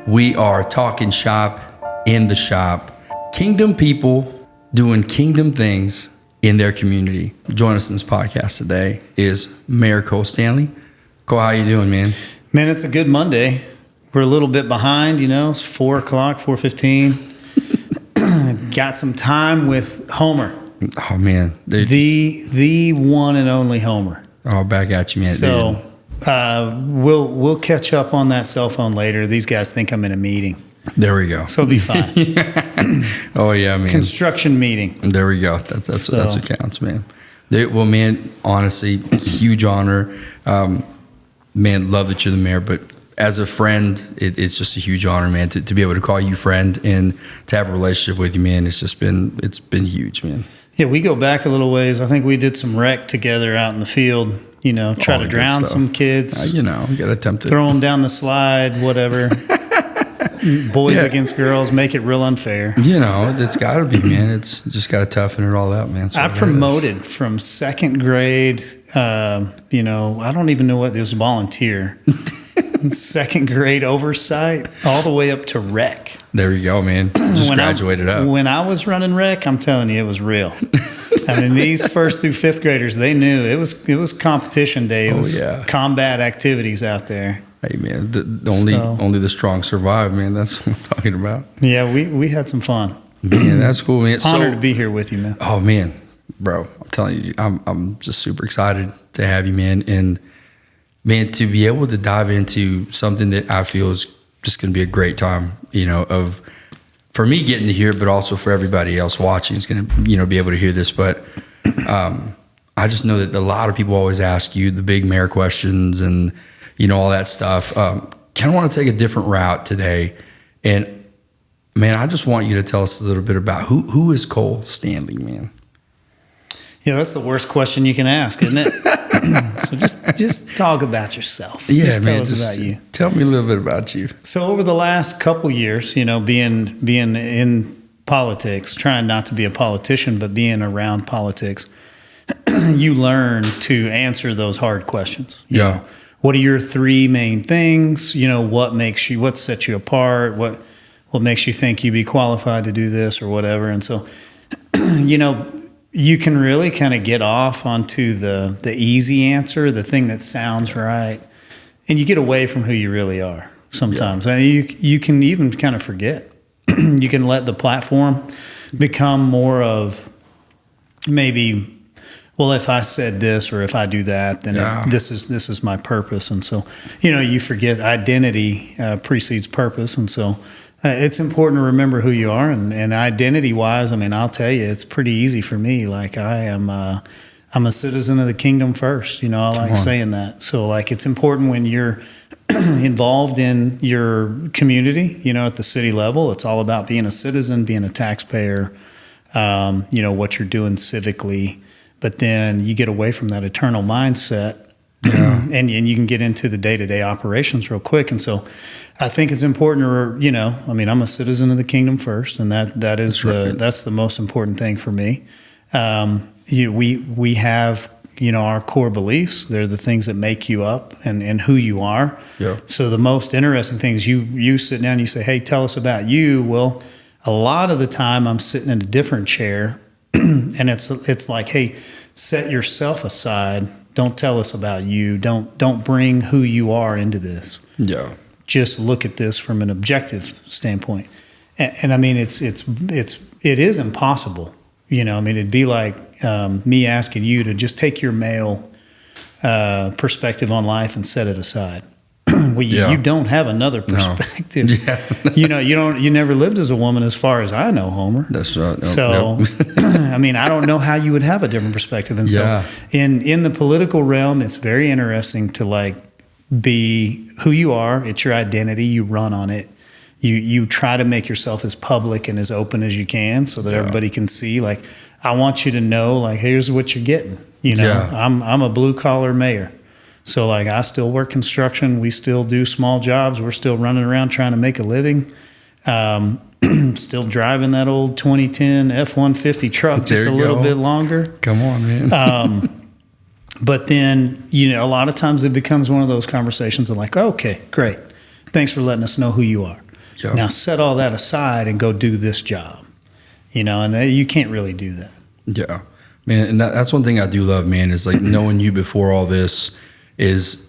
We are talking shop in the shop. Kingdom people doing kingdom things in their community. Join us in this podcast today is Mayor Cole Stanley. Cole, how you doing, man? Man, it's a good Monday. We're a little bit behind, it's 4 o'clock, 4:15. Got some time with Homer. Oh, man. The one and only Homer. Oh, back at you, man. So we'll catch up on that cell phone later. These guys think I'm in a meeting. There we go. So it'll be fine. Oh, yeah, man. Construction meeting. There we go. That's what counts, man. Well, man, honestly, huge honor. Man, love that you're the mayor, but as a friend, it's just a huge honor, man, to be able to call you friend and to have a relationship with you, man. It's been huge, man. Yeah, we go back a little ways. I think we did some rec together out in the field, try to drown some kids. You got to attempt it. Throw them down the slide, whatever. Boys against girls, make it real unfair. It's got to be, man. It's just got to toughen it all out, man. I promoted from second grade, I don't even know what it was, volunteer. Second grade oversight, all the way up to rec. There you go, man. Just graduated up. When I was running rec, I'm telling you, it was real. I mean, these first through fifth graders, they knew it was competition day. It was combat activities out there. Hey, man, only the strong survive, man. That's what I'm talking about. Yeah, we had some fun. Man, that's cool, man. Honored to be here with you, man. Oh, man, bro, I'm telling you, I'm just super excited to have you, man. And man, to be able to dive into something that I feel is just going to be a great time, for me getting to hear it, but also for everybody else watching is going to, be able to hear this. But I just know that a lot of people always ask you the big mayor questions and, all that stuff. Kind of want to take a different route today. And, man, I just want you to tell us a little bit about who is Cole Stanley, man? Yeah, that's the worst question you can ask, isn't it? So just talk about yourself. Yeah, just man. Tell us about you. Tell me a little bit about you. So over the last couple years, being in politics, trying not to be a politician, but being around politics, you learn to answer those hard questions. Yeah. What are your three main things? What sets you apart? What makes you think you'd be qualified to do this or whatever? And so, you can really kind of get off onto the easy answer, the thing that sounds right, and you get away from who you really are sometimes. Yeah. You can even kind of forget. You can let the platform become more of maybe, well, if I said this or if I do that, then this is my purpose. And so, you forget identity precedes purpose. And so it's important to remember who you are. And identity-wise, I mean, I'll tell you, it's pretty easy for me. Like I'm a citizen of the kingdom first. I like saying that. So, like, it's important when you're involved in your community, at the city level. It's all about being a citizen, being a taxpayer, what you're doing civically. But then you get away from that eternal mindset, and you can get into the day-to-day operations real quick. And so I think it's important to, I'm a citizen of the kingdom first, and that's the most important thing for me. We have, our core beliefs. They're the things that make you up and who you are. Yeah. So the most interesting things, you sit down and you say, hey, tell us about you. Well, a lot of the time I'm sitting in a different chair, and it's like, hey, set yourself aside. Don't tell us about you. Don't bring who you are into this. Yeah. Just look at this from an objective standpoint. And I mean, it is impossible. It'd be like me asking you to just take your male perspective on life and set it aside. Well, you don't have another perspective. No. Yeah. You never lived as a woman, as far as I know, Homer. That's right. So, I mean, I don't know how you would have a different perspective. And so, in the political realm, it's very interesting to be who you are. It's your identity. You run on it. You try to make yourself as public and as open as you can, so that everybody can see. Like, I want you to know, here's what you're getting. I'm a blue collar mayor. So, I still work construction. We still do small jobs. We're still running around trying to make a living. Still driving that old 2010 F-150 truck just a little bit longer. Come on, man. But then, a lot of times it becomes one of those conversations of okay, great. Thanks for letting us know who you are. Yeah. Now set all that aside and go do this job. And you can't really do that. Yeah, man. And that's one thing I do love, man, is like knowing you before all this is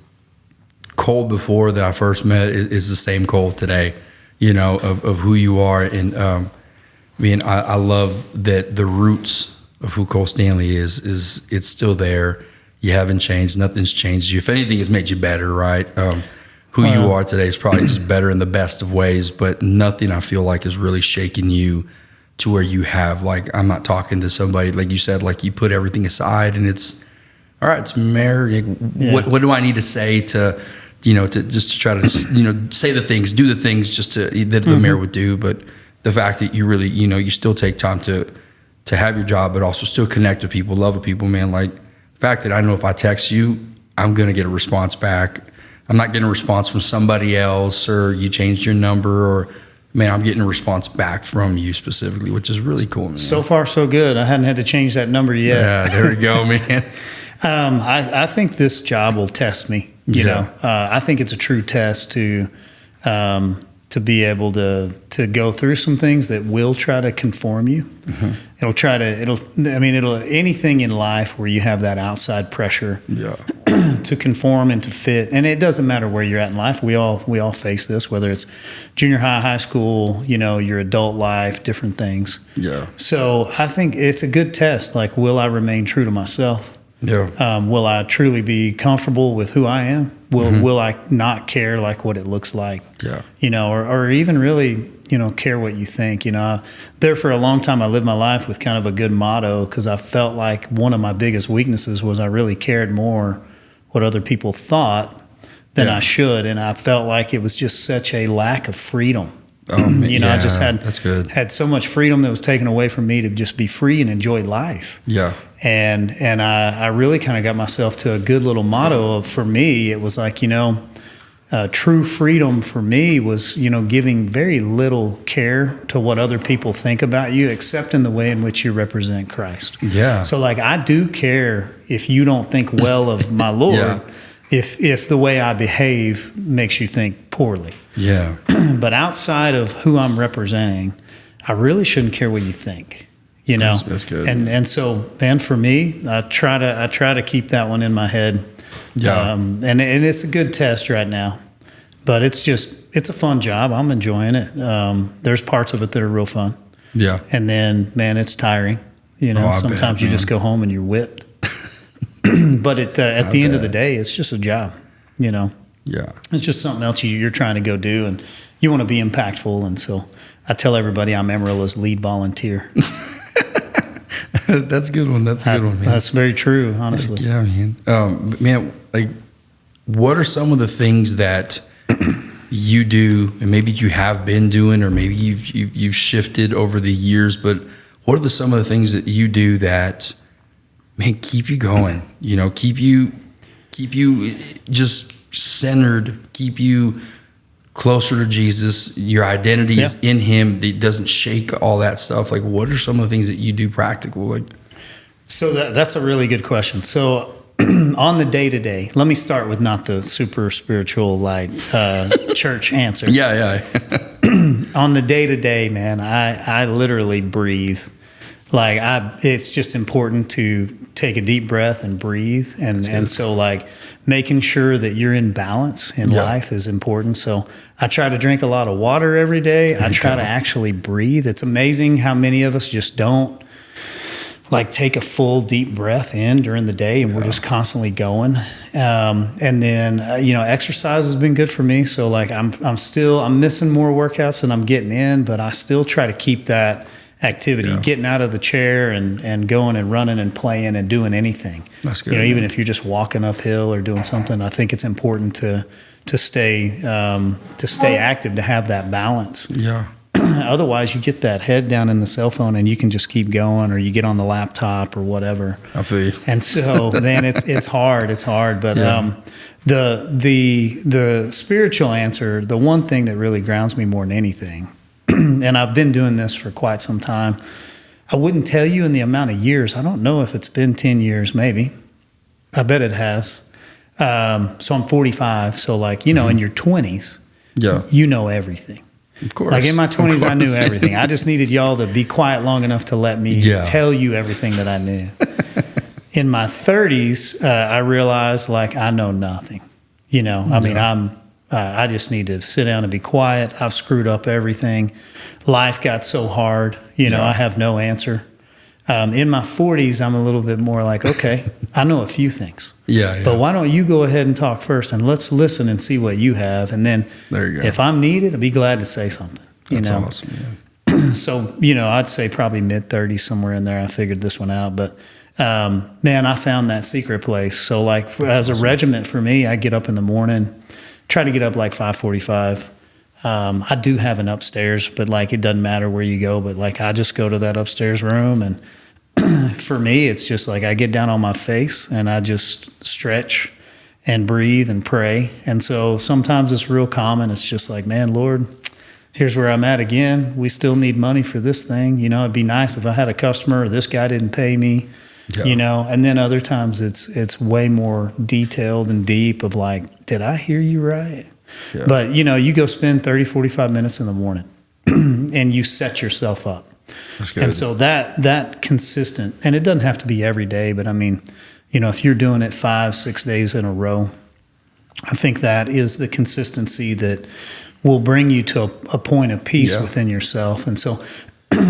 Cole before that I first met is the same Cole today, of who you are. And I love that the roots of who Cole Stanley is it's still there. You haven't changed. Nothing's changed you. If anything, it's made you better, right? Who you are today is probably just better in the best of ways, but nothing I feel like has really shaken you to where you have, like, I'm not talking to somebody, like you said, like you put everything aside and it's, all right, it's Mary. What do I need to say to just to try to, say the things, do the things just that the mayor would do. But the fact that you really, you still take time to have your job, but also still connect with people, love with people, man. Like the fact that I know if I text you, I'm going to get a response back. I'm not getting a response from somebody else or you changed your number or, man, I'm getting a response back from you specifically, which is really cool, man. So far, so good. I hadn't had to change that number yet. Yeah, there we go, man. I think this job will test me. I think it's a true test to be able to go through some things that will try to conform you. Mm-hmm. Anything in life where you have that outside pressure to conform and to fit. And it doesn't matter where you're at in life. We all face this, whether it's junior high, high school, your adult life, different things. Yeah. So I think it's a good test. Like, will I remain true to myself? Yeah. Will I truly be comfortable with who I am? Will I not care like what it looks like? Yeah. Or even really, care what you think. There for a long time I lived my life with kind of a good motto because I felt like one of my biggest weaknesses was I really cared more what other people thought than I should, and I felt like it was just such a lack of freedom. I just had so much freedom that was taken away from me to just be free and enjoy life. Yeah. And I really kind of got myself to a good little motto of, for me, it was like, true freedom for me was, giving very little care to what other people think about you, except in the way in which you represent Christ. Yeah. So like, I do care if you don't think well of my Lord, if the way I behave makes you think poorly. Yeah. But outside of who I'm representing, I really shouldn't care what you think. That's good. And so, man, for me, I try to keep that one in my head. Yeah. And it's a good test right now, but it's a fun job. I'm enjoying it. There's parts of it that are real fun. Yeah. And then, man, it's tiring. Sometimes you just go home and you're whipped. But at the end of the day, it's just a job. Yeah. It's just something else you're trying to go do, and you want to be impactful. And so I tell everybody I'm Emerald's lead volunteer. That's a good one. Man. That's very true, honestly. Yeah, man. Man, like, what are some of the things that you do, and maybe you have been doing, or maybe you've shifted over the years? But what are some of the things that you do that, man, keep you going? Keep you just centered, keep you closer to Jesus. Your identity is in Him. It doesn't shake all that stuff. Like, what are some of the things that you do practical? Like, so that's a really good question. So on the day to day, let me start with not the super spiritual church answer. Yeah. On the day to day, man, I literally breathe. It's just important to take a deep breath and breathe. And so making sure that you're in balance in life is important. So I try to drink a lot of water every day. I try to actually breathe. It's amazing how many of us just don't take a full deep breath in during the day, and we're just constantly going. And then, exercise has been good for me. So I'm missing more workouts than I'm getting in, but I still try to keep that activity, getting out of the chair and going and running and playing and doing anything. That's good. Even if you're just walking uphill or doing something, I think it's important to stay active, to have that balance. Yeah. Otherwise, you get that head down in the cell phone and you can just keep going, or you get on the laptop or whatever. I feel you. And so then it's hard. But the spiritual answer, the one thing that really grounds me more than anything, and I've been doing this for quite some time. I wouldn't tell you in the amount of years. I don't know if it's been 10 years, maybe. I bet it has. So I'm 45. So in your 20s, you know everything. Of course. Like in my 20s, I knew course. everything. I just needed y'all to be quiet long enough to let me Yeah. tell you everything that I knew. In my 30s, I realized like I know nothing. You know, I mean, I just need to sit down and be quiet. I've screwed up everything. Life got so hard. You know, I have no answer. In my 40s, I'm a little bit more like, okay, I know a few things. Yeah. But why don't you go ahead and talk first, and let's listen and see what you have. And then There you go. if I'm needed, I'll be glad to say something. That's you know? awesome. Yeah. So, you know, I'd say probably mid-30s, somewhere in there. I figured this one out. But, man, I found that secret place. So, like, as a regiment for me, I get up in the morning, try to get up like 5:45. I do have an upstairs, but, like, it doesn't matter where you go. But, like, I just go to that upstairs room, and for me, it's just like I get down on my face and I just stretch and breathe and pray. And so sometimes it's real common. It's just like, man, Lord, here's where I'm at again. We still need money for this thing. You know, it'd be nice if I had a customer or this guy didn't pay me, you know. And then other times it's way more detailed and deep of like, did I hear you right? Yeah. But, you know, you go spend 30, 45 minutes in the morning and you set yourself up. That's good. And so that consistent, and it doesn't have to be every day, but I mean, you know, if you're doing it 5-6 days in a row, I think that is the consistency that will bring you to a point of peace within yourself. And so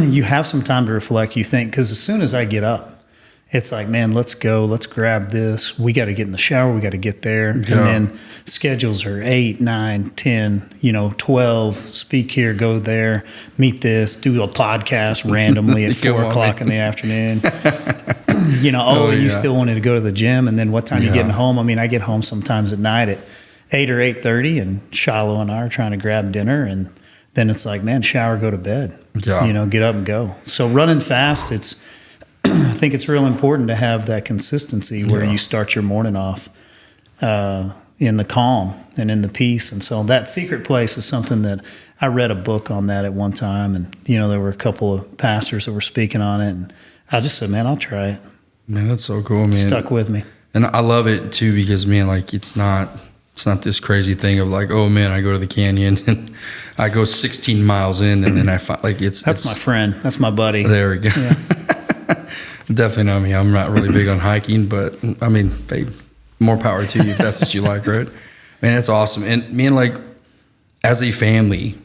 you have some time to reflect, you think, because as soon as I get up, it's like, man, let's go, let's grab this. We got to get in the shower. We got to get there. And then schedules are 8, 9, 10, you know, 12, speak here, go there, meet this, do a podcast randomly at 4 o'clock in the afternoon. You know, you still wanted to go to the gym. And then what time you getting home? I mean, I get home sometimes at night at 8 or 8:30, and Shiloh and I are trying to grab dinner. And then it's like, man, shower, go to bed, you know, get up and go. So running fast, I think it's real important to have that consistency where you start your morning off in the calm and in the peace. And so that secret place is something that I read a book on that at one time. And, you know, there were a couple of pastors that were speaking on it. And I just said, man, I'll try it. Man, that's so cool, man. Stuck with me. And I love it too, because, man, like it's not this crazy thing of like, oh man, I go to the canyon and I go 16 miles in and then I find like that's my friend. That's my buddy. There we go. Yeah. Definitely not me. I'm not really big on hiking, but I mean, babe, more power to you if that's what you like, right? Man, that's awesome. And man, like as a family,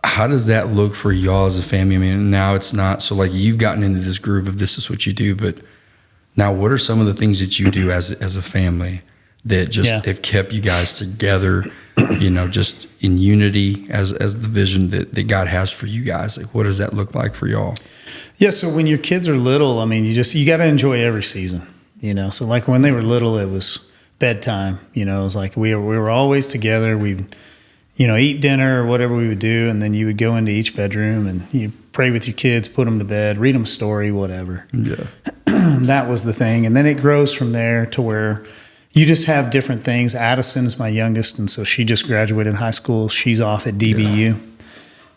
how does that look for y'all as a family? I mean, now it's not so like you've gotten into this groove of this is what you do, but now what are some of the things that you do as a family that just have kept you guys together, you know, just in unity as the vision that God has for you guys? Like, what does that look like for y'all? Yeah, so when your kids are little, I mean, you got to enjoy every season, you know. So like when they were little, it was bedtime, you know. It was like we were always together. We'd, you know, eat dinner or whatever we would do, and then you would go into each bedroom and you pray with your kids, put them to bed, read them a story, whatever. Yeah. That was the thing. And then it grows from there to where you just have different things. Addison's my youngest, and so she just graduated high school. She's off at DBU. Yeah.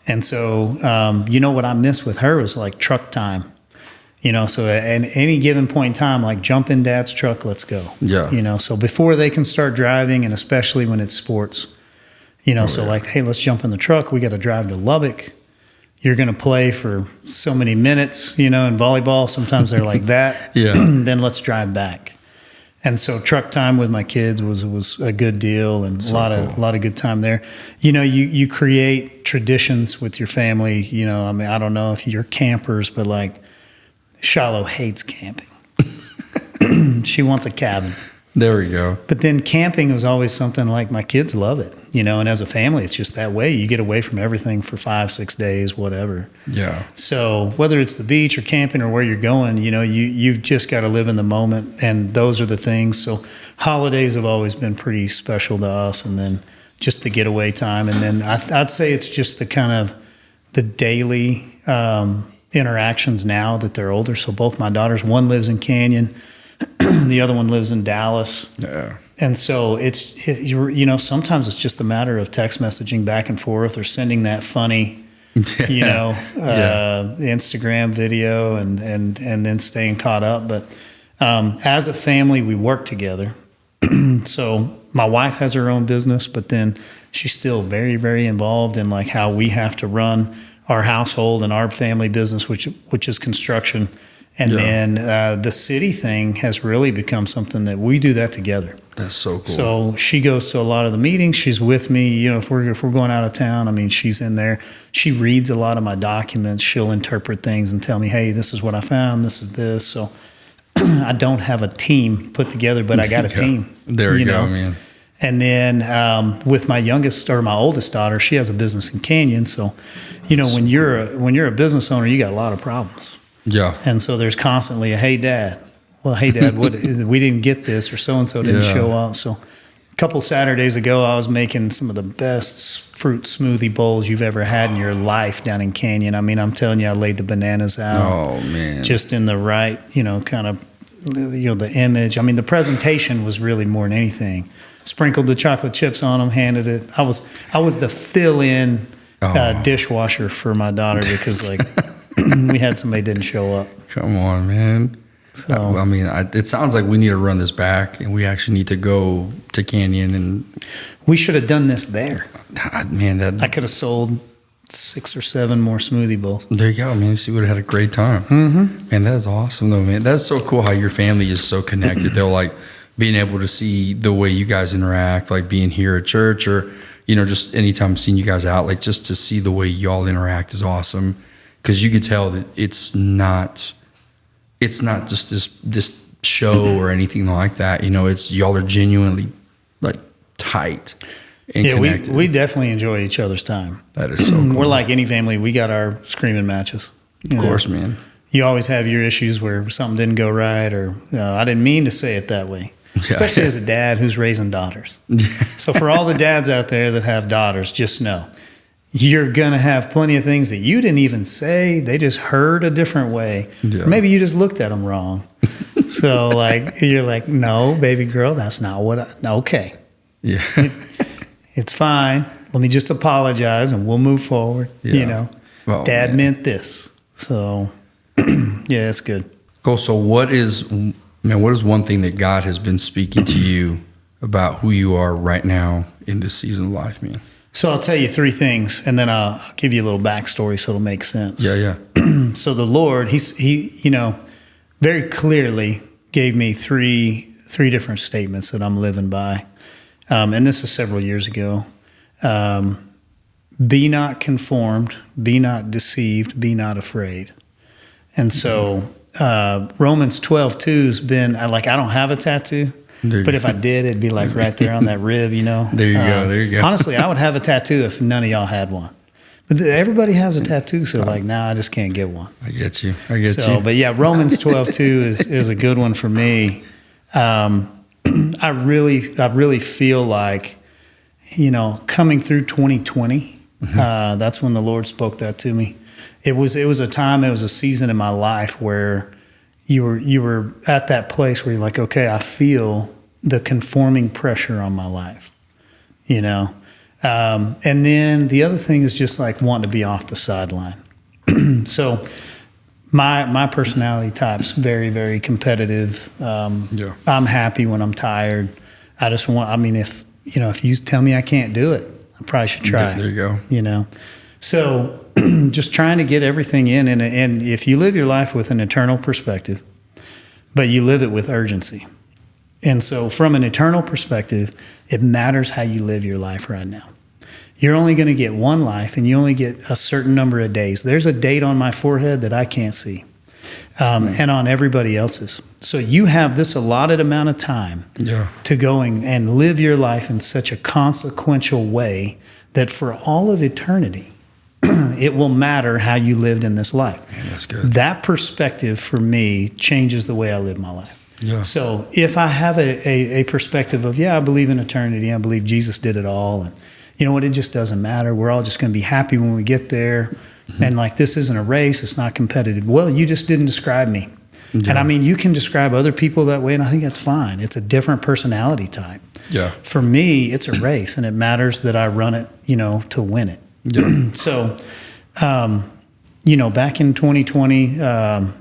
And so, you know, what I miss with her was like truck time, you know, so at any given point in time, like jump in dad's truck, let's go. Yeah. You know, so before they can start driving, and especially when it's sports, you know, like, hey, let's jump in the truck. We got to drive to Lubbock. You're going to play for so many minutes, you know, in volleyball. Sometimes they're like that. Then let's drive back. And so truck time with my kids was a good deal, and a lot of good time there. You know, you create traditions with your family. You know, I mean, I don't know if you're campers, but like Shiloh hates camping. She wants a cabin. There we go. But then camping was always something like my kids love it, you know, and as a family, it's just that way. You get away from everything for 5-6 days, whatever. Yeah. So whether it's the beach or camping or where you're going, you know, you've just got to live in the moment, and those are the things. So holidays have always been pretty special to us, and then just the getaway time. And then I'd say it's just the kind of the daily interactions now that they're older. So both my daughters, one lives in Canyon, the other one lives in Dallas. Yeah. And so you know, sometimes it's just a matter of text messaging back and forth or sending that funny, you know, Instagram video and then staying caught up. But as a family, we work together. So my wife has her own business, but then she's still very, very involved in like how we have to run our household and our family business, which is construction. And then the city thing has really become something that we do that together. That's so cool. So she goes to a lot of the meetings. She's with me. You know, if we're going out of town, I mean, she's in there. She reads a lot of my documents. She'll interpret things and tell me, hey, this is what I found. This is this. So I don't have a team put together, but I got a team. There you go, man. And then with my oldest daughter, she has a business in Canyon. So, you know, when you're a business owner, you got a lot of problems. Yeah. And so there's constantly a, hey, Dad. Well, hey, Dad, we didn't get this, or so-and-so didn't show up. So a couple Saturdays ago, I was making some of the best fruit smoothie bowls you've ever had in your life down in Canyon. I mean, I'm telling you, I laid the bananas out. Oh, man. Just in the right, you know, kind of, you know, the image. I mean, the presentation was really more than anything. Sprinkled the chocolate chips on them, handed it. I was the fill-in dishwasher for my daughter because, like, we had somebody didn't show up. Come on, man. So I mean, it sounds like we need to run this back, and we actually need to go to Canyon, and we should have done this there. Man, I could have sold 6 or 7 more smoothie bowls. There you go, man. See, we would have had a great time. Mm-hmm. Man, that is awesome, though, man. That's so cool how your family is so connected. They're like being able to see the way you guys interact, like being here at church, or you know, just anytime seeing you guys out, like just to see the way y'all interact is awesome. Because you could tell that it's not just this show or anything like that. You know, it's y'all are genuinely like tight and connected. we definitely enjoy each other's time. That is so cool. We're like any family. We got our screaming matches. Of course, man. You always have your issues where something didn't go right, or I didn't mean to say it that way. Especially as a dad who's raising daughters. So for all the dads out there that have daughters, just know, you're going to have plenty of things that you didn't even say. They just heard a different way. Yeah. Maybe you just looked at them wrong. So, like, you're like, no, baby girl, that's not what okay. Yeah. It's fine. Let me just apologize and we'll move forward. Yeah. You know, well, Dad meant this. So, yeah, it's good. Cool. So what is one thing that God has been speaking to you about who you are right now in this season of life, man? So I'll tell you 3 things, and then I'll give you a little backstory so it'll make sense. Yeah. So the Lord, he you know, very clearly gave me three different statements that I'm living by, and this is several years ago. Be not conformed, be not deceived, be not afraid. And so Romans 12:2 has been like, I don't have a tattoo. But if I did, it'd be like right there on that rib, you know. There you go. Honestly, I would have a tattoo if none of y'all had one. But everybody has a tattoo, so like now I just can't get one. I get you. But yeah, Romans 12:2 is a good one for me. I really feel like, you know, coming through 2020, that's when the Lord spoke that to me. It was a season in my life where you were at that place where you're like, okay, I feel the conforming pressure on my life, you know? And then the other thing is just like wanting to be off the sideline. So my personality type's very, very competitive. I'm happy when I'm tired. If you tell me I can't do it, I probably should try. There you go. You know? So just trying to get everything in. And if you live your life with an eternal perspective, but you live it with urgency. And so from an eternal perspective, it matters how you live your life right now. You're only going to get one life, and you only get a certain number of days. There's a date on my forehead that I can't see, and on everybody else's. So you have this allotted amount of time to go and live your life in such a consequential way that for all of eternity, it will matter how you lived in this life. Man, that's good. That perspective for me changes the way I live my life. Yeah. So if I have a perspective of, I believe in eternity, I believe Jesus did it all, and you know what, it just doesn't matter. We're all just going to be happy when we get there. Mm-hmm. And like, this isn't a race. It's not competitive. Well, you just didn't describe me. Yeah. And I mean, you can describe other people that way, and I think that's fine. It's a different personality type. Yeah. For me, it's a race, and it matters that I run it, you know, to win it. Yeah. So, you know, back in 2020, I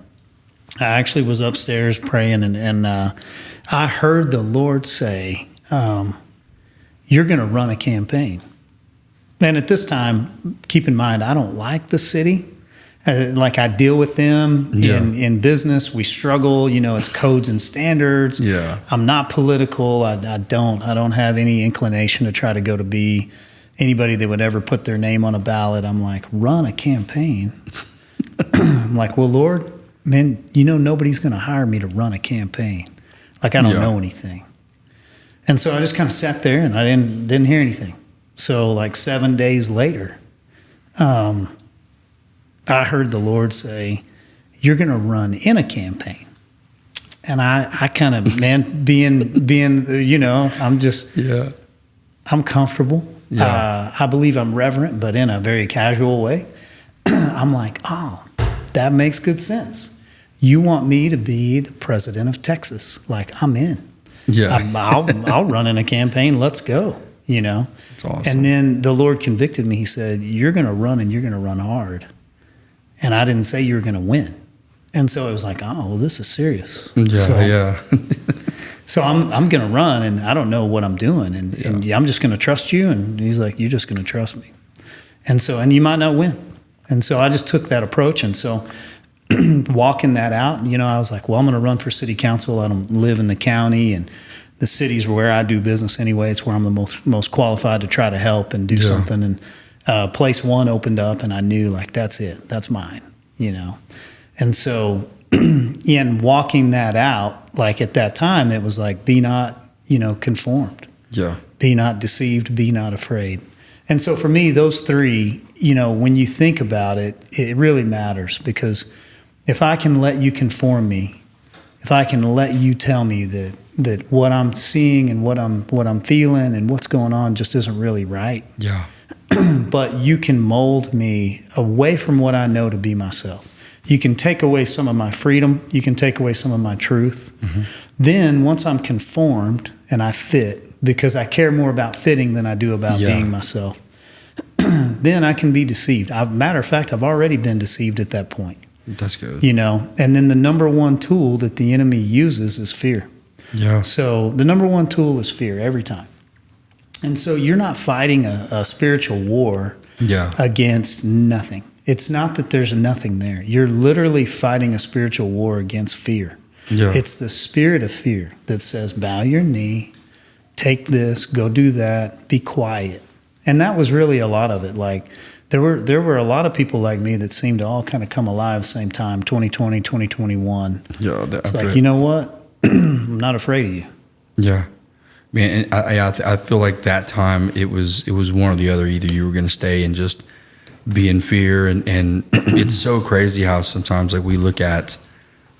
actually was upstairs praying, and I heard the Lord say, you're going to run a campaign. And at this time, keep in mind, I don't like the city. Like I deal with them in business. We struggle, it's codes and standards. Yeah. I'm not political. I don't have any inclination to try to go to be anybody that would ever put their name on a ballot. I'm like, run a campaign. I'm like, well, Lord, man, nobody's going to hire me to run a campaign. Like I don't know anything. And so I just kind of sat there and I didn't hear anything. So like 7 days later, I heard the Lord say, you're going to run in a campaign. And I kind of, man, being, I'm comfortable. Yeah. I believe I'm reverent, but in a very casual way. I'm like, oh, that makes good sense. You want me to be the president of Texas. Like, I'm in. Yeah. I'll run in a campaign. Let's go, That's awesome. And then the Lord convicted me. He said, you're going to run and you're going to run hard. And I didn't say you were going to win. And so it was like, oh, well, this is serious. Yeah. So I'm going to run, and I don't know what I'm doing. And I'm just going to trust you. And he's like, you're just going to trust me. And you might not win. And so I just took that approach. And so walking that out, I was like, well, I'm going to run for city council. I don't live in the county, and the city's where I do business anyway. It's where I'm the most qualified to try to help and do something. And place one opened up, and I knew, like, that's it. That's mine, And so in walking that out, like at that time, it was like, be not, conformed. Yeah. Be not deceived, be not afraid. And so for me, those three, when you think about it, it really matters, because if I can let you conform me, if I can let you tell me that what I'm seeing and what I'm feeling and what's going on just isn't really right. Yeah. But you can mold me away from what I know to be myself. You can take away some of my freedom. You can take away some of my truth. Mm-hmm. Then once I'm conformed and I fit, because I care more about fitting than I do about being myself, then I can be deceived. Matter of fact, I've already been deceived at that point. That's good. And then the number one tool that the enemy uses is fear. Yeah. So the number one tool is fear every time. And so you're not fighting a spiritual war against nothing. It's not that there's nothing there. You're literally fighting a spiritual war against fear. Yeah. It's the spirit of fear that says, bow your knee, take this, go do that, be quiet. And that was really a lot of it. Like there were a lot of people like me that seemed to all kind of come alive same time, 2020, 2021. Yeah, it's like, you know what? I'm not afraid of you. Yeah. Man, and I feel like that time it was one or the other. Either you were going to stay and just be in fear, and it's so crazy how sometimes like we look at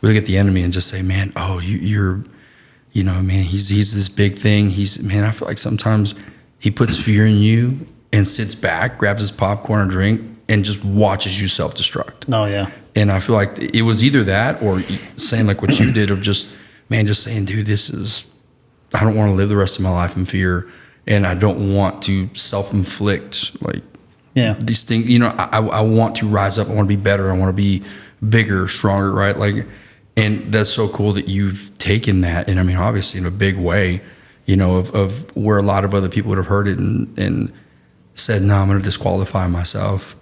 the enemy and just say, man, oh, you're man, he's this big thing. I feel like sometimes he puts fear in you and sits back, grabs his popcorn and drink, and just watches you self-destruct. Oh yeah. And I feel like it was either that or saying like what you did, of just saying, dude, I don't want to live the rest of my life in fear, and I don't want to self-inflict these things. I want to rise up. I want to be better. I want to be bigger, stronger, right? Like, and that's so cool that you've taken that, and obviously in a big way, of where a lot of other people would have heard it and said, no, I'm going to disqualify myself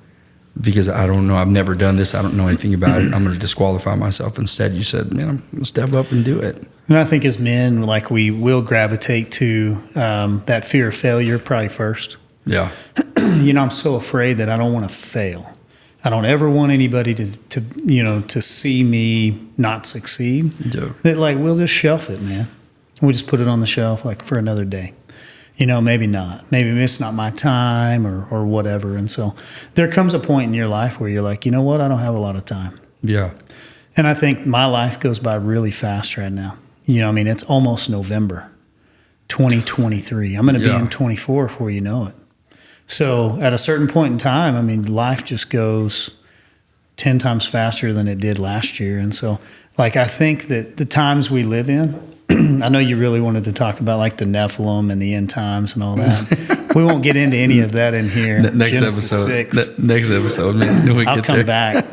because I don't know. I've never done this. I don't know anything about it. I'm going to disqualify myself. Instead, you said, man, I'm going to step up and do it. And I think as men, like, we will gravitate to that fear of failure probably first. Yeah. I'm so afraid that I don't want to fail. I don't ever want anybody to see me not succeed. Yeah. That we'll just shelf it, man. We'll just put it on the shelf for another day. Maybe not. Maybe it's not my time or whatever. And so there comes a point in your life where you're like, you know what? I don't have a lot of time. Yeah. And I think my life goes by really fast right now. It's almost November 2023. I'm going to be in 24 before you know it. So at a certain point in time, life just goes 10 times faster than it did last year. And so, I think that the times we live in, I know you really wanted to talk about the Nephilim and the end times and all that. We won't get into any of that in here. Next episode, man. I'll come back.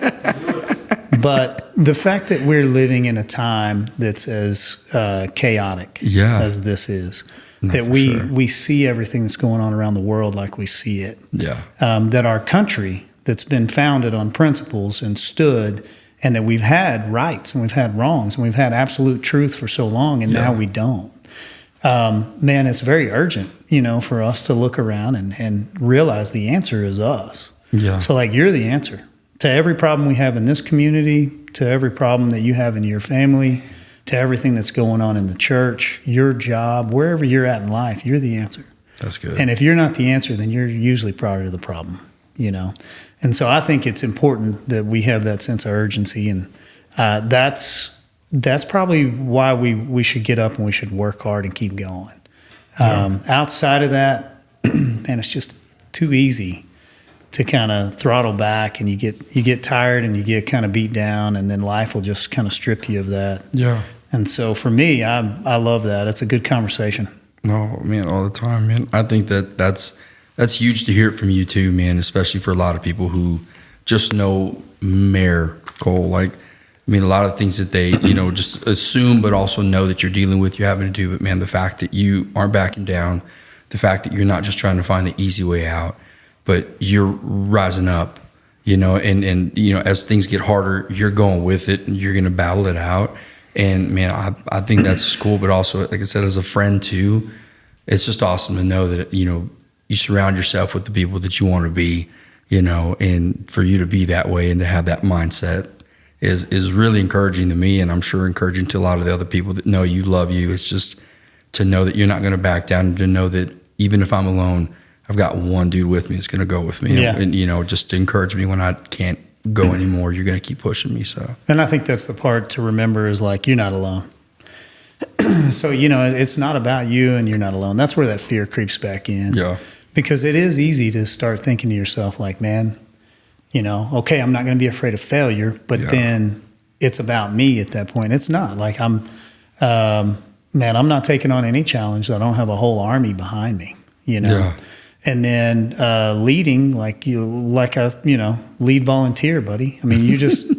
But the fact that we're living in a time that's as chaotic as this is, No, that for we sure. we see everything that's going on around the world like we see it. Yeah. That our country that's been founded on principles and stood, and that we've had rights and we've had wrongs and we've had absolute truth for so long, and now we don't. Man, it's very urgent, for us to look around and realize the answer is us. Yeah. So like, you're the answer to every problem we have in this community, to every problem that you have in your family, to everything that's going on in the church, your job, wherever you're at in life, you're the answer. That's good. And if you're not the answer, then you're usually part of the problem, And so I think it's important that we have that sense of urgency, and that's probably why we should get up and we should work hard and keep going. Outside of that, man, it's just too easy to kind of throttle back, and you get tired and you get kind of beat down, and then life will just kind of strip you of that. Yeah. And so for me, I love that. It's a good conversation. No, man, all the time, man. I think that's huge to hear it from you too, man, especially for a lot of people who just know Mayor Cole. Like, I mean, a lot of things that they, just assume, but also know that you're dealing with, you're having to do. But man, the fact that you aren't backing down, the fact that you're not just trying to find the easy way out, but you're rising up, and as things get harder, you're going with it and you're going to battle it out. And man, I think that's cool. But also, like I said, as a friend too, it's just awesome to know that, you surround yourself with the people that you want to be, and for you to be that way and to have that mindset is really encouraging to me. And I'm sure encouraging to a lot of the other people that know you, love you. It's just to know that you're not going to back down, and to know that even if I'm alone, I've got one dude with me that's going to go with me. Yeah. And, just to encourage me when I can't go anymore, you're going to keep pushing me. So, and I think that's the part to remember, is like, you're not alone. So, it's not about you, and you're not alone. That's where that fear creeps back in. yeah. Because it is easy to start thinking to yourself like, man, okay, I'm not going to be afraid of failure, but then it's about me at that point. It's not like I'm not taking on any challenge. I don't have a whole army behind me, Yeah. And then leading, like a lead volunteer, buddy. I mean, you're just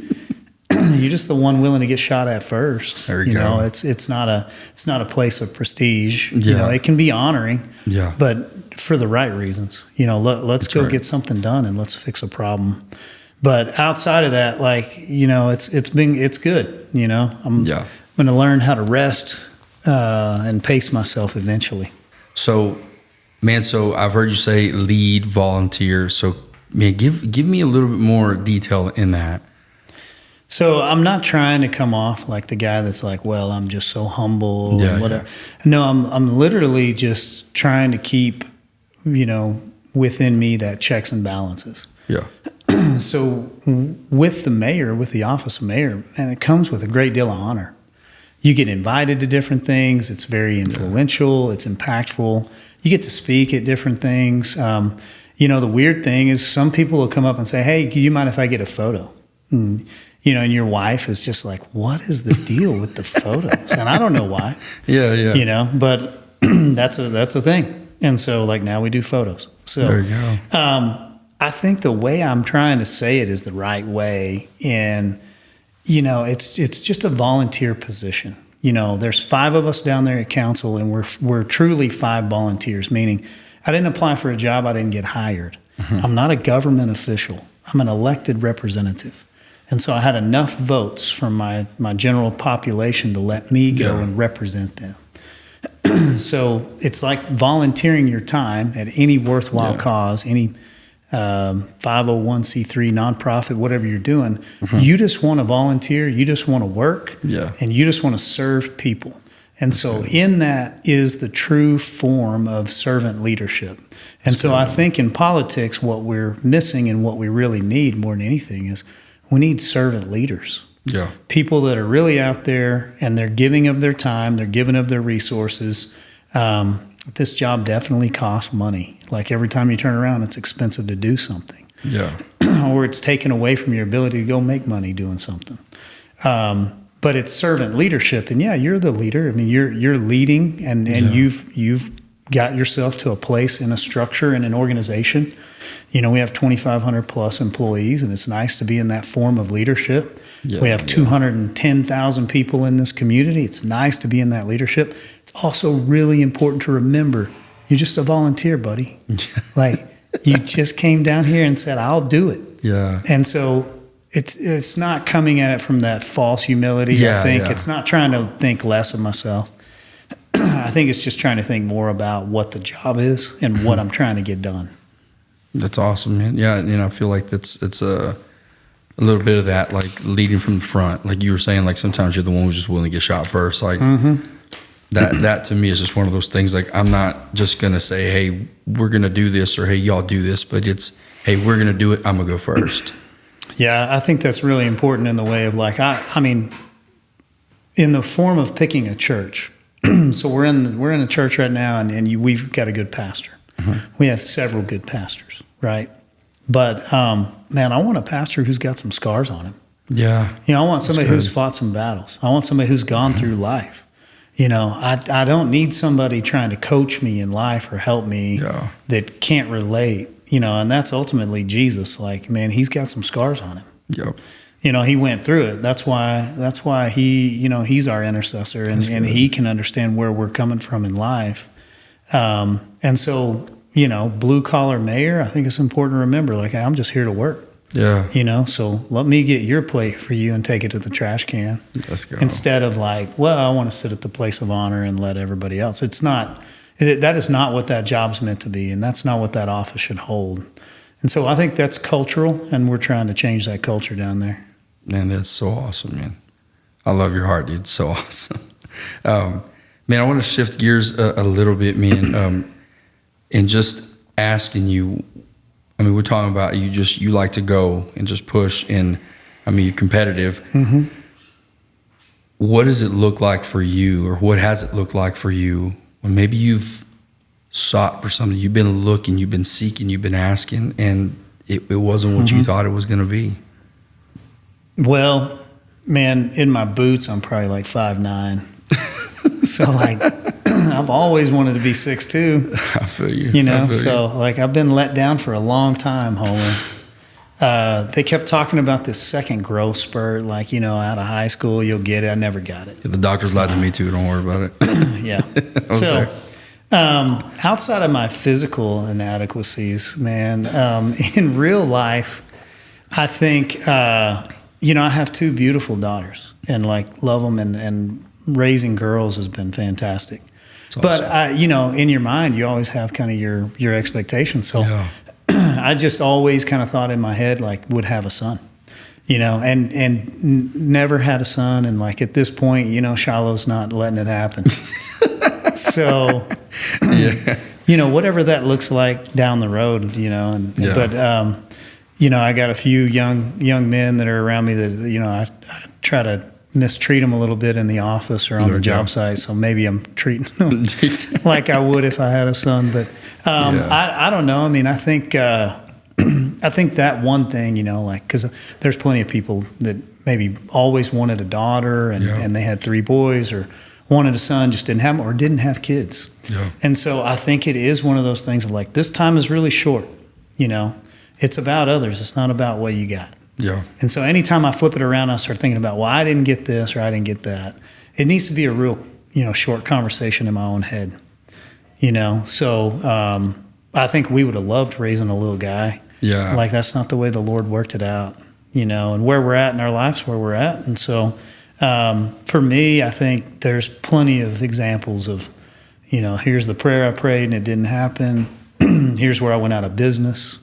the one willing to get shot at first. There you go. It's not a place of prestige. Yeah. It can be honoring. Yeah. But for the right reasons. Let's go get something done and let's fix a problem. But outside of that, like, it's good. I'm going to learn how to rest and pace myself eventually. So, man, I've heard you say lead volunteer. So, man, give me a little bit more detail in that. So I'm not trying to come off like the guy that's like, well, I'm just so humble and whatever. Yeah. No, I'm literally just trying to keep, within me that checks and balances. Yeah. So with the office of mayor, and it comes with a great deal of honor. You get invited to different things. It's very influential. It's impactful. You get to speak at different things. The weird thing is some people will come up and say, hey, do you mind if I get a photo? And your wife is just like, what is the deal with the photos? And I don't know why. Yeah. But that's a thing. And so, like, now we do photos. So there you go. I think the way I'm trying to say it is the right way. And, it's just a volunteer position. There's 5 of us down there at council, and we're truly 5 volunteers, meaning I didn't apply for a job. I didn't get hired. Mm-hmm. I'm not a government official. I'm an elected representative. And so I had enough votes from my general population to let me go and represent them. So it's like volunteering your time at any worthwhile cause, any 501c3 nonprofit, whatever you're doing. Mm-hmm. You just want to volunteer. You just want to work. And you just want to serve people. And so in that is the true form of servant leadership. And so I think in politics, what we're missing and what we really need more than anything is we need servant leaders. Yeah. People that are really out there and they're giving of their time, they're giving of their resources. This job definitely costs money. Like every time you turn around, it's expensive to do something. Yeah. Or it's taken away from your ability to go make money doing something. But it's servant leadership. And you're the leader. I mean, you're leading and you've got yourself to a place in a structure in an organization. We have 2,500 plus employees, and it's nice to be in that form of leadership. We have 210,000 people in this community. It's nice to be in that leadership. It's also really important to remember, you're just a volunteer, buddy. Like, you just came down here and said, I'll do it. Yeah. And so it's not coming at it from that false humility. I think it's not trying to think less of myself. I think it's just trying to think more about what the job is and what I'm trying to get done. That's awesome, man. Yeah, I feel like it's a little bit of that, like leading from the front. Like you were saying, like sometimes you're the one who's just willing to get shot first. Like that to me is just one of those things. Like I'm not just gonna say, hey, we're gonna do this, or hey, y'all do this, but it's, hey, we're gonna do it. I'm gonna go first. Yeah, I think that's really important in the way of like I mean, in the form of picking a church. So we're in a church right now, and we've got a good pastor. We have several good pastors, right? But man, I want a pastor who's got some scars on him. Yeah, I want somebody who's fought some battles. I want somebody who's gone through life. I don't need somebody trying to coach me in life or help me that can't relate. And that's ultimately Jesus. Like, man, he's got some scars on him. Yep. He went through it. That's why he, he's our intercessor, and he can understand where we're coming from in life. And so, blue collar mayor, I think it's important to remember, like, I'm just here to work. Yeah. So let me get your plate for you and take it to the trash can. Let's go. Instead of like, well, I want to sit at the place of honor and let everybody else. That is not what that job's meant to be, and that's not what that office should hold. And so I think that's cultural, and we're trying to change that culture down there. Man, that's so awesome, man. I love your heart, dude. So awesome. Man, I want to shift gears a little bit, man, and just asking you, I mean, we're talking about you like to go and just push, and I mean, you're competitive. Mm-hmm. What does it look like for you, or what has it looked like for you when maybe you've sought for something, you've been looking, you've been seeking, you've been asking, and it wasn't what you thought it was going to be? Well, man, in my boots, I'm probably like 5'9". So like, I've always wanted to be 6'2". I feel you. So like, I've been let down for a long time, Homer. They kept talking about this second growth spurt, like, out of high school, you'll get it. I never got it. Yeah, the doctors lied to me too. Don't worry about it. Yeah. So, outside of my physical inadequacies, man, in real life, I think, I have two beautiful daughters, and like love them, and raising girls has been fantastic. Awesome. But in your mind, you always have kind of your expectations. So I just always kind of thought in my head, like, would have a son, and never had a son. And like at this point, Shiloh's not letting it happen. So, whatever that looks like down the road, but, I got a few young men that are around me that, I try to mistreat them a little bit in the office or on the job site. So maybe I'm treating them like I would if I had a son. But I don't know. I mean, I think that one thing, because there's plenty of people that maybe always wanted a daughter and they had 3 boys, or wanted a son, just didn't have them, or didn't have kids. Yeah. And so I think it is one of those things of like, this time is really short. It's about others. It's not about what you got. Yeah. And so anytime I flip it around, I start thinking about, well, I didn't get this or I didn't get that. It needs to be a real, short conversation in my own head. So I think we would have loved raising a little guy. Yeah. Like, that's not the way the Lord worked it out, and where we're at in our lives, where we're at. And so for me, I think there's plenty of examples of, here's the prayer I prayed and it didn't happen. Here's where I went out of business.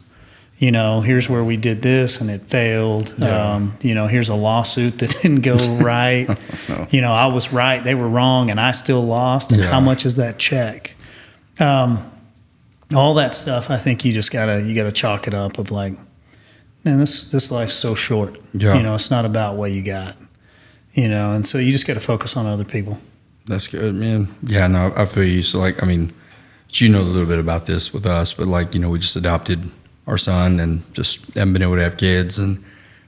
Here's where we did this and it failed. Yeah. Here's a lawsuit that didn't go right. I was right, they were wrong, and I still lost. And how much is that check? All that stuff, I think you gotta chalk it up of like, man, this life's so short. Yeah. It's not about what you got. And so you just got to focus on other people. That's good, man. Yeah, no, I feel you. So like, I mean, you know a little bit about this with us, but like, we just adopted our son and just haven't been able to have kids, and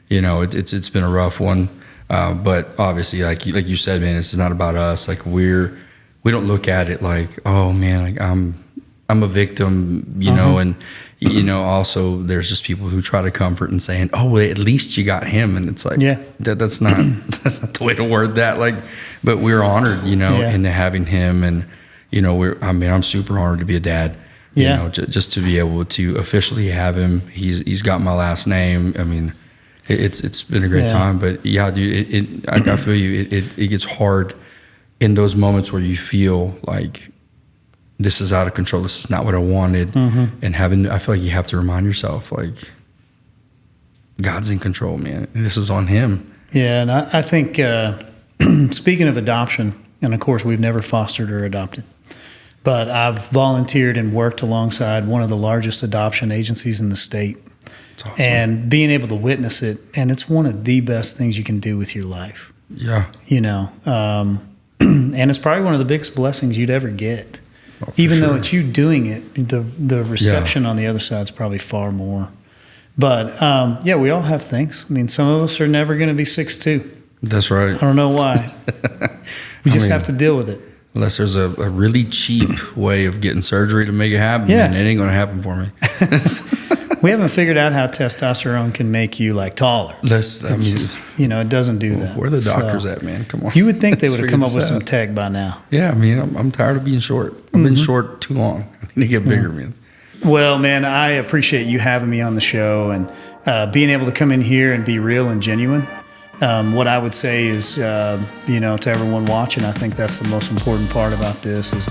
it's been a rough one. But obviously, like you said, man, this is not about us. Like we don't look at it like, oh man, like I'm a victim, you know, and also there's just people who try to comfort and saying, oh, well, at least you got him. And it's like, that's not the way to word that. Like, but we're honored, into having him. And, I'm super honored to be a dad, just to be able to officially have him. He's got my last name. I mean, it's been a great time, but yeah, dude, I feel you. It gets hard in those moments where you feel like, this is out of control. This is not what I wanted. And I feel like you have to remind yourself, like, God's in control, man. This is on him. Yeah. And I think, speaking of adoption, and of course we've never fostered or adopted, but I've volunteered and worked alongside one of the largest adoption agencies in the state. Awesome. And being able to witness it. And it's one of the best things you can do with your life. Yeah. And it's probably one of the biggest blessings you'd ever get. Oh, even though it's you doing it, the reception on the other side is probably far more. But we all have things. I mean, some of us are never going to be 6'2". That's right. I don't know why. We just have to deal with it. Unless there's a really cheap way of getting surgery to make it happen, and it ain't going to happen for me. We haven't figured out how testosterone can make you like taller. It doesn't do that. Where are the doctors at, man? Come on. You would think they would have come up with some tech by now. Yeah, I mean, I'm tired of being short. I've been short too long. I need to get bigger, man. Well, man, I appreciate you having me on the show and being able to come in here and be real and genuine. What I would say is, to everyone watching, I think that's the most important part about this is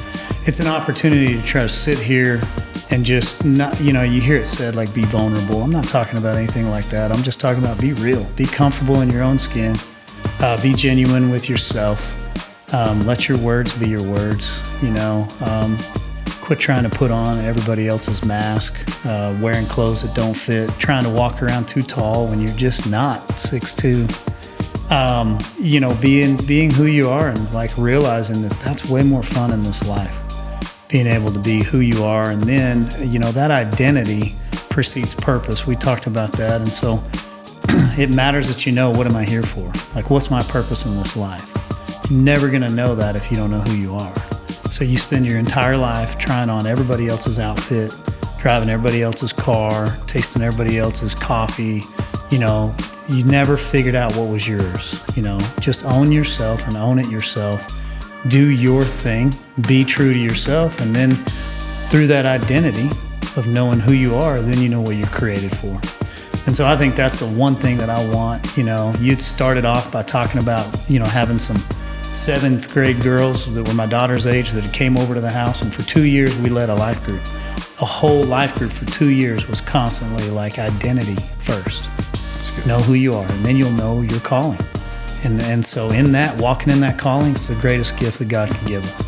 it's an opportunity to try to sit here and just not, you hear it said like be vulnerable. I'm not talking about anything like that. I'm just talking about be real, be comfortable in your own skin, be genuine with yourself. Let your words be your words, quit trying to put on everybody else's mask, wearing clothes that don't fit, trying to walk around too tall when you're just not 6'2". Being who you are and like realizing that that's way more fun in this life. Being able to be who you are, and then that identity precedes purpose. We talked about that, and so it matters that what am I here for? Like, what's my purpose in this life? You're never gonna know that if you don't know who you are. So you spend your entire life trying on everybody else's outfit, driving everybody else's car, tasting everybody else's coffee. You never figured out what was yours. Just own yourself and own it yourself. Do your thing, be true to yourself, and then through that identity of knowing who you are, then you know what you're created for. And so I think that's the one thing that I want. You'd started off by talking about, having some 7th grade girls that were my daughter's age that came over to the house, and for 2 years we led a life group. A whole life group for 2 years was constantly like identity first. Know who you are, and then you'll know your calling. And so in that, walking in that calling is the greatest gift that God can give us.